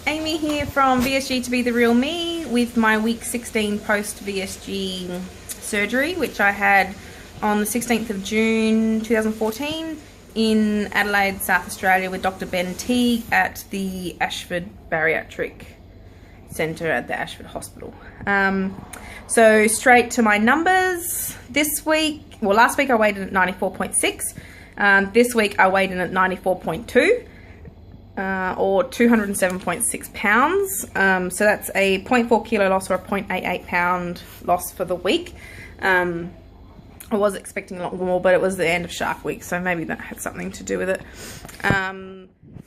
Amy here from VSG to be the real me with my week 16 post VSG surgery, which I had on the 16th of June 2014 in Adelaide, South Australia, with Dr Ben Teague at the Ashford Bariatric Centre at the Ashford Hospital. So straight to my numbers this week. Well, last week I weighed in at 94.6. This week I weighed in at 94.2. Or 207.6 pounds. So that's a 0.4 kilo loss or a 0.88 pound loss for the week. I was expecting a lot more, but it was the end of Shark Week, so maybe that had something to do with it.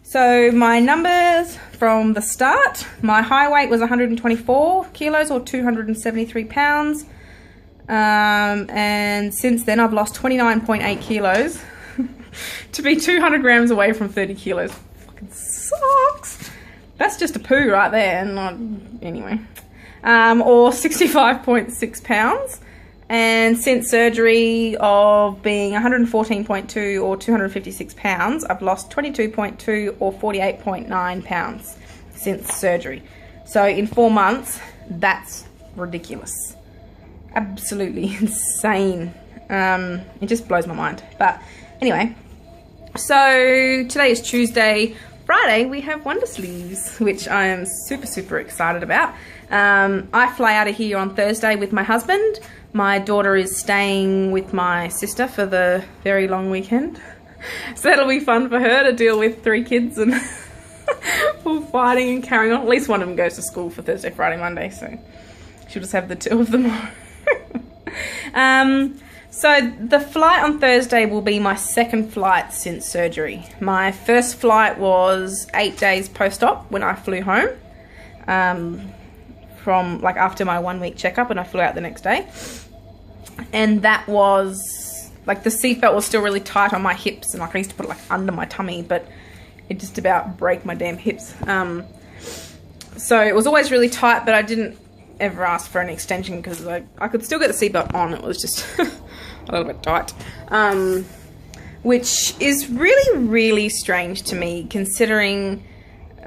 So my numbers from the start, my high weight was 124 kilos or 273 pounds. And since then I've lost 29.8 kilos to be 200 grams away from 30 kilos. Sucks. That's just a poo right there. And anyway, or 65.6 pounds. And since surgery of being 114.2 or 256 pounds, I've lost 22.2 or 48.9 pounds since surgery. So in 4 months, that's ridiculous. Absolutely insane. It just blows my mind. But anyway, so today is Tuesday. Friday we have Wonder Sleeves, which I am super excited about. I fly out of here on Thursday with my husband. My daughter is staying with my sister for the very long weekend, so that'll be fun for her to deal with 3 kids and all fighting and carrying on. At least one of them goes to school for Thursday, Friday, Monday, so she'll just have the 2 of them. So the flight on Thursday will be my second flight since surgery. My first flight was 8 days post-op when I flew home, from like after my 1 week checkup, and I flew out the next day. And that was like, the seatbelt was still really tight on my hips, and like I used to put it like under my tummy, but it just about broke my damn hips. So it was always really tight, but I didn't ever ask for an extension because I could still get the seatbelt on. It was just a little bit tight, which is really strange to me, considering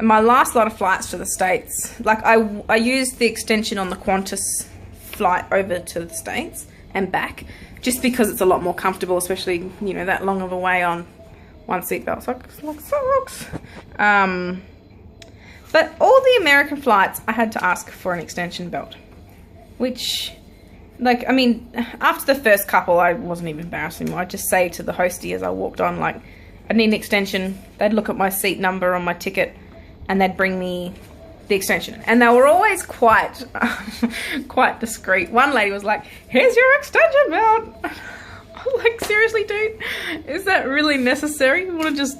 my last lot of flights to the States. Like I used the extension on the Qantas flight over to the States and back, just because it's a lot more comfortable, especially, you know, that long of a way on one seatbelt. Sucks. But all the American flights, I had to ask for an extension belt, which, like, I mean, after the first couple, I wasn't even embarrassed anymore. I'd just say to the hostie as I walked on, like, I need an extension. They'd look at my seat number on my ticket, and they'd bring me the extension. And they were always quite discreet. One lady was like, "Here's your extension belt." I was like, seriously, dude? Is that really necessary? You want to just,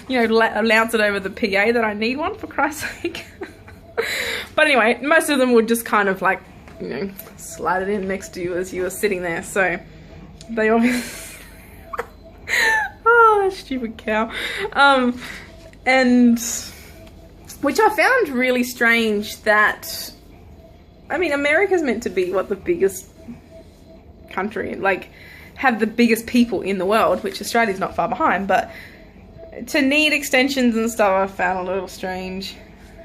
you know, announce it over the PA that I need one, for Christ's sake? But anyway, most of them would just kind of like, you know, slide it in next to you as you were sitting there. So they always oh, that stupid cow. And which I found really strange, that, I mean, America's meant to be what, the biggest country, like have the biggest people in the world, which Australia's not far behind, but to need extensions and stuff I found a little strange.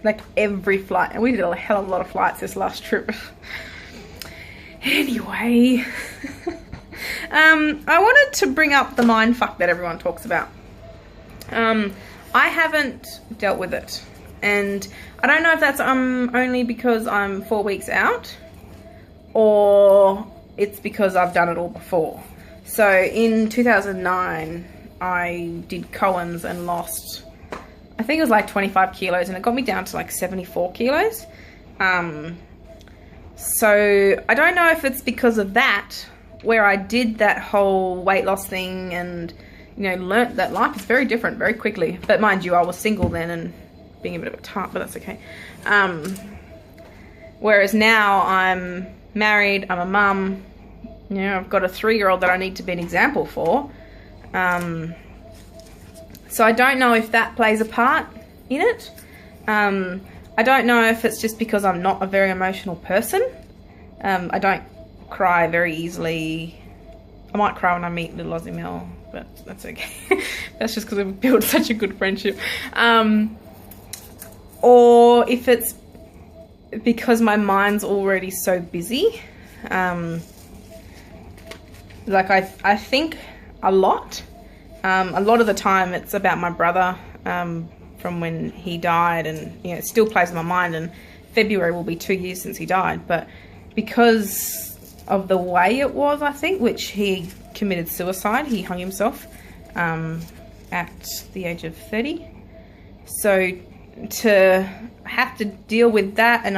Like every flight, and we did a hell of a lot of flights this last trip. Anyway, I wanted to bring up the mindfuck that everyone talks about. I haven't dealt with it, and I don't know if that's only because I'm 4 weeks out, or it's because I've done it all before. So in 2009, I did Cohen's and lost, I think it was like 25 kilos, and it got me down to like 74 kilos. So I don't know if it's because of that, where I did that whole weight loss thing and, you know, learnt that life is very different very quickly. But mind you, I was single then and being a bit of a tart, but that's okay. Whereas now I'm married, I'm a mum, you know, I've got a 3-year-old that I need to be an example for. So I don't know if that plays a part in it. I don't know if it's just because I'm not a very emotional person. I don't cry very easily. I might cry when I meet little Aussie Mel, but that's okay. That's just because we've built such a good friendship. or if it's because my mind's already so busy. Like I think a lot. A lot of the time it's about my brother from when he died, and you know, it still plays in my mind, and February will be 2 years since he died. But because of the way it was, I think, which he committed suicide, he hung himself at the age of 30. So to have to deal with that and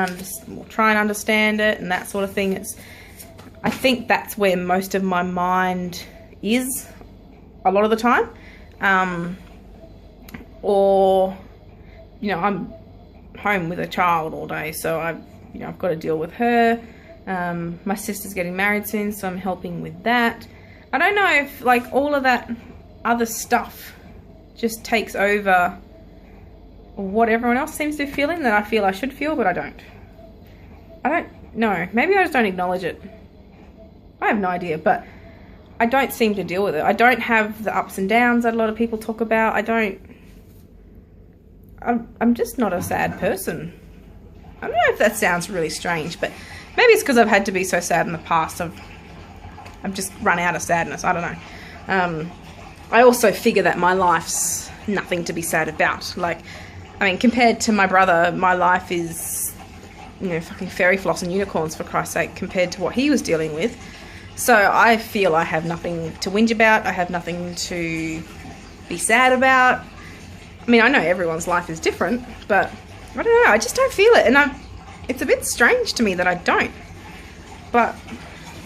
try and understand it and that sort of thing, I think that's where most of my mind is a lot of the time. Or, you know, I'm home with a child all day, so I've got to deal with her. My sister's getting married soon, so I'm helping with that. I don't know if like all of that other stuff just takes over what everyone else seems to be feeling that I feel I should feel, but I don't. I don't know. Maybe I just don't acknowledge it. I have no idea, but I don't seem to deal with it. I don't have the ups and downs that a lot of people talk about. I'm just not a sad person. I don't know if that sounds really strange, but maybe it's because I've had to be so sad in the past. I've just run out of sadness. I don't know. I also figure that my life's nothing to be sad about. Like, I mean, compared to my brother, my life is, you know, fucking fairy floss and unicorns, for Christ's sake, compared to what he was dealing with. So I feel I have nothing to whinge about. I have nothing to be sad about. I mean, I know everyone's life is different, but I don't know. I just don't feel it. And it's a bit strange to me that I don't. But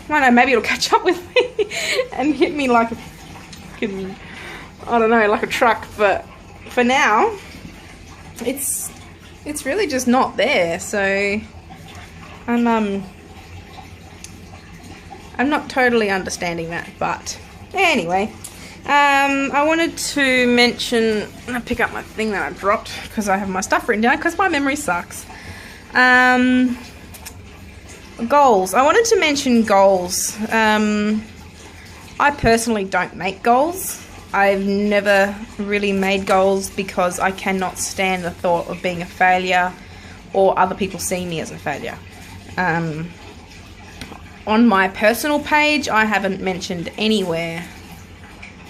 I don't know, maybe it'll catch up with me and hit me like a fucking, I don't know, like a truck. But for now, it's really just not there. So I'm not totally understanding that, but anyway, I wanted to mention, I'll pick up my thing that I dropped because I have my stuff written down because my memory sucks. Goals. I wanted to mention goals. I personally don't make goals. I've never really made goals because I cannot stand the thought of being a failure or other people seeing me as a failure. On my personal page, I haven't mentioned anywhere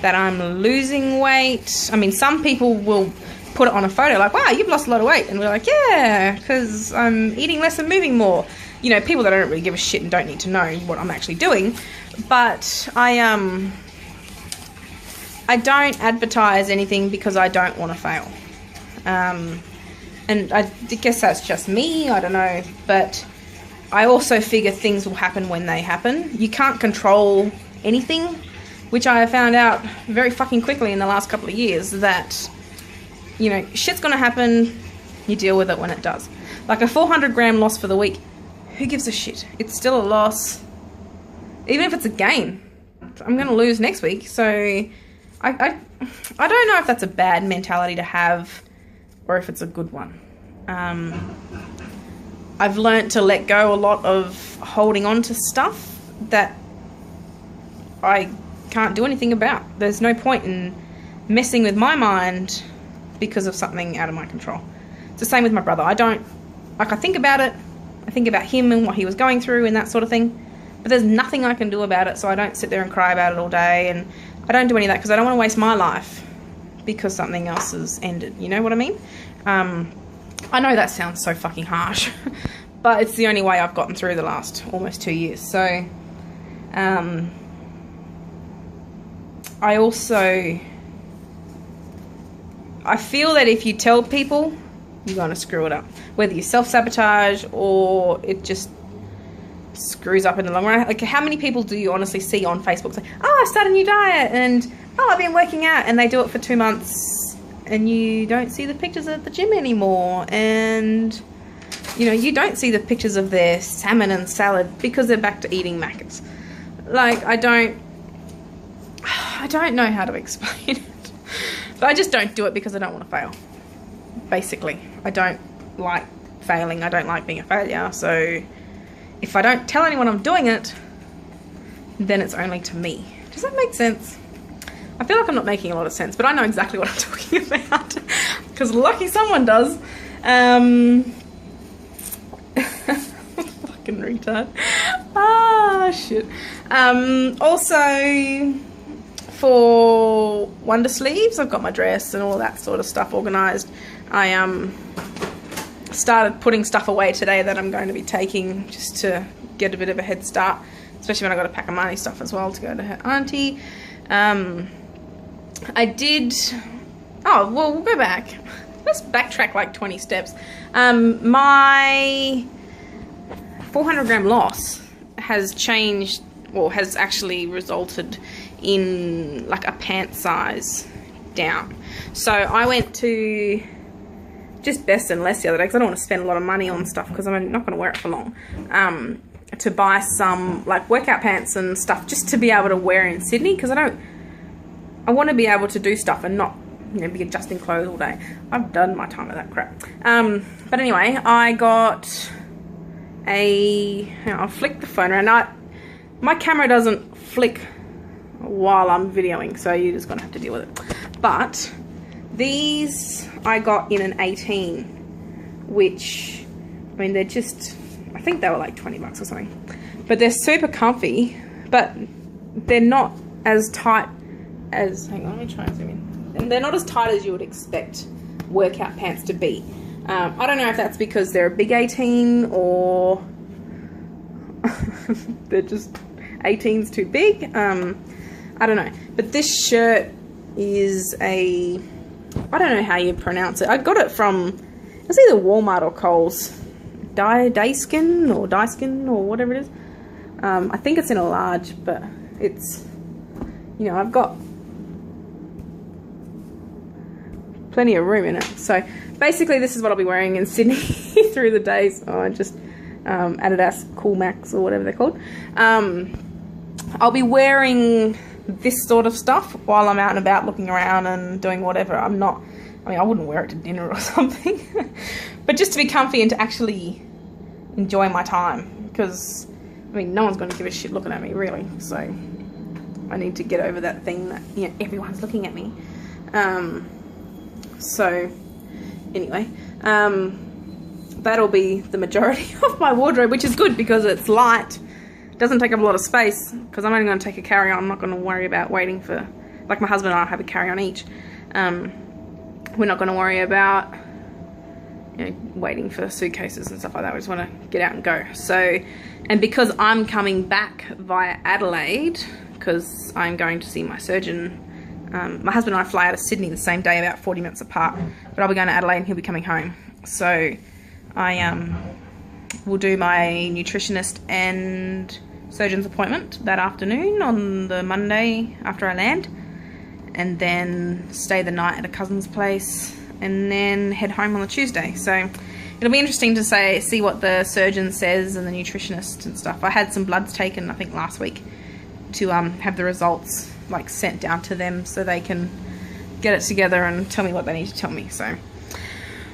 that I'm losing weight. I mean, some people will put it on a photo like, wow, you've lost a lot of weight. And we're like, yeah, because I'm eating less and moving more. You know, people that don't really give a shit and don't need to know what I'm actually doing. But I don't advertise anything because I don't want to fail. And I guess that's just me, I don't know. But I also figure things will happen when they happen. You can't control anything, which I have found out very fucking quickly in the last couple of years, that, you know, shit's gonna happen, you deal with it when it does. Like a 400 gram loss for the week, who gives a shit? It's still a loss. Even if it's a gain, I'm gonna lose next week, so I don't know if that's a bad mentality to have or if it's a good one. I've learnt to let go a lot of holding on to stuff that I can't do anything about. There's no point in messing with my mind because of something out of my control. It's the same with my brother. I think about it. I think about him and what he was going through and that sort of thing. But there's nothing I can do about it, so I don't sit there and cry about it all day. And I don't do any of that because I don't want to waste my life because something else has ended. You know what I mean? I know that sounds so fucking harsh, but it's the only way I've gotten through the last almost 2 years. So, I feel that if you tell people, you're going to screw it up. Whether you self-sabotage or it just screws up in the long run. Like, how many people do you honestly see on Facebook say, oh, I started a new diet, and oh, I've been working out, and they do it for 2 months, and you don't see the pictures at the gym anymore, and, you know, you don't see the pictures of their salmon and salad because they're back to eating Maccas. Like, I don't know how to explain it, but I just don't do it because I don't want to fail. Basically, I don't like failing. I don't like being a failure. So if I don't tell anyone I'm doing it, then it's only to me. Does that make sense? I feel like I'm not making a lot of sense, but I know exactly what I'm talking about because lucky someone does. Fucking retard. Ah, shit. Also, for Wonder Sleeves, I've got my dress and all that sort of stuff organised. I started putting stuff away today that I'm going to be taking just to get a bit of a head start, especially when I got to pack Amani's stuff as well to go to her auntie. I did... Oh, well, we'll go back. Let's backtrack like 20 steps. My 400 gram loss has changed, or has actually resulted in like a pant size down. So I went to just Best and Less the other day because I don't want to spend a lot of money on stuff because I'm not going to wear it for long. To buy some like workout pants and stuff just to be able to wear in Sydney, because I want to be able to do stuff and not, you know, be adjusting clothes all day. I've done my time with that crap. But anyway, I got I'll flick the phone around. My camera doesn't flick while I'm videoing, so you're just gonna have to deal with it. But these I got in an 18, which, I mean, they're just, I think they were like 20 bucks or something, but they're super comfy, but they're not as tight as, hang on, let me try and zoom in. And they're not as tight as you would expect workout pants to be. I don't know if that's because they're a big 18 or they're just 18's too big. I don't know. But this shirt is I don't know how you pronounce it. I got it from, it's either Walmart or Kohl's. Dayskin or whatever it is. I think it's in a large, but it's, you know, I've got plenty of room in it. So basically this is what I'll be wearing in Sydney through the days. Oh, just Adidas Cool Max or whatever they're called. I'll be wearing this sort of stuff while I'm out and about looking around and doing whatever. I wouldn't wear it to dinner or something. But just to be comfy and to actually enjoy my time, because I mean, no one's going to give a shit looking at me, really. So I need to get over that thing that, you know, everyone's looking at me. So anyway, that'll be the majority of my wardrobe, which is good because it's light. It doesn't take up a lot of space because I'm only going to take a carry-on. I'm not going to worry about waiting for, like my husband and I have a carry-on each. We're not going to worry about, you know, waiting for suitcases and stuff like that. We just want to get out and go. So, and because I'm coming back via Adelaide, because I'm going to see my surgeon, my husband and I fly out of Sydney the same day, about 40 minutes apart, but I'll be going to Adelaide and he'll be coming home. So I will do my nutritionist and surgeon's appointment that afternoon on the Monday after I land, and then stay the night at a cousin's place and then head home on the Tuesday. So it'll be interesting to see what the surgeon says and the nutritionist and stuff. I had some bloods taken, I think last week, to have the results like sent down to them so they can get it together and tell me what they need to tell me. So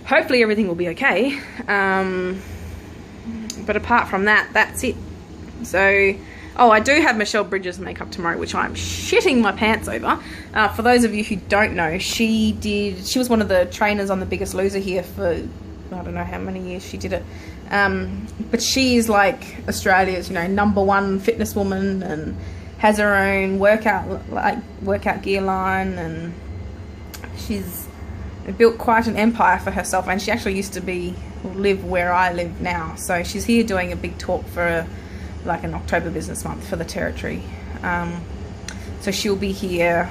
hopefully everything will be okay. But apart from that, that's it. So, oh, I do have Michelle Bridges makeup tomorrow, which I'm shitting my pants over. For those of you who don't know, she was one of the trainers on The Biggest Loser here for, I don't know how many years she did it. But she's like Australia's, you know, #1 fitness woman, and has her own workout gear line, and she's built quite an empire for herself. And she actually used to live where I live now. So she's here doing a big talk for like an October business month for the territory. So she'll be here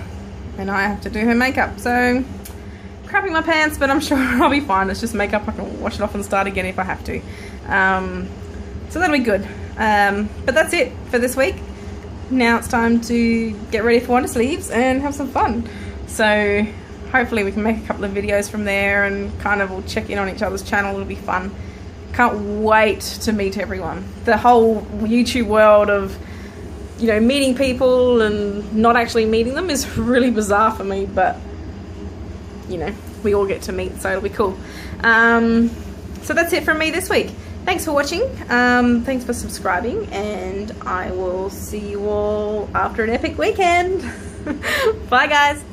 and I have to do her makeup. So crapping my pants, but I'm sure I'll be fine. It's just makeup. I can wash it off and start again if I have to. So that'll be good. But that's it for this week. Now it's time to get ready for Wonder Sleeves and have some fun. So hopefully we can make a couple of videos from there and kind of we'll check in on each other's channel. It'll be fun. Can't wait to meet everyone. The whole YouTube world of, you know, meeting people and not actually meeting them is really bizarre for me, but you know, we all get to meet, so it'll be cool. So that's it from me this week. Thanks for watching. Thanks for subscribing, and I will see you all after an epic weekend. Bye guys.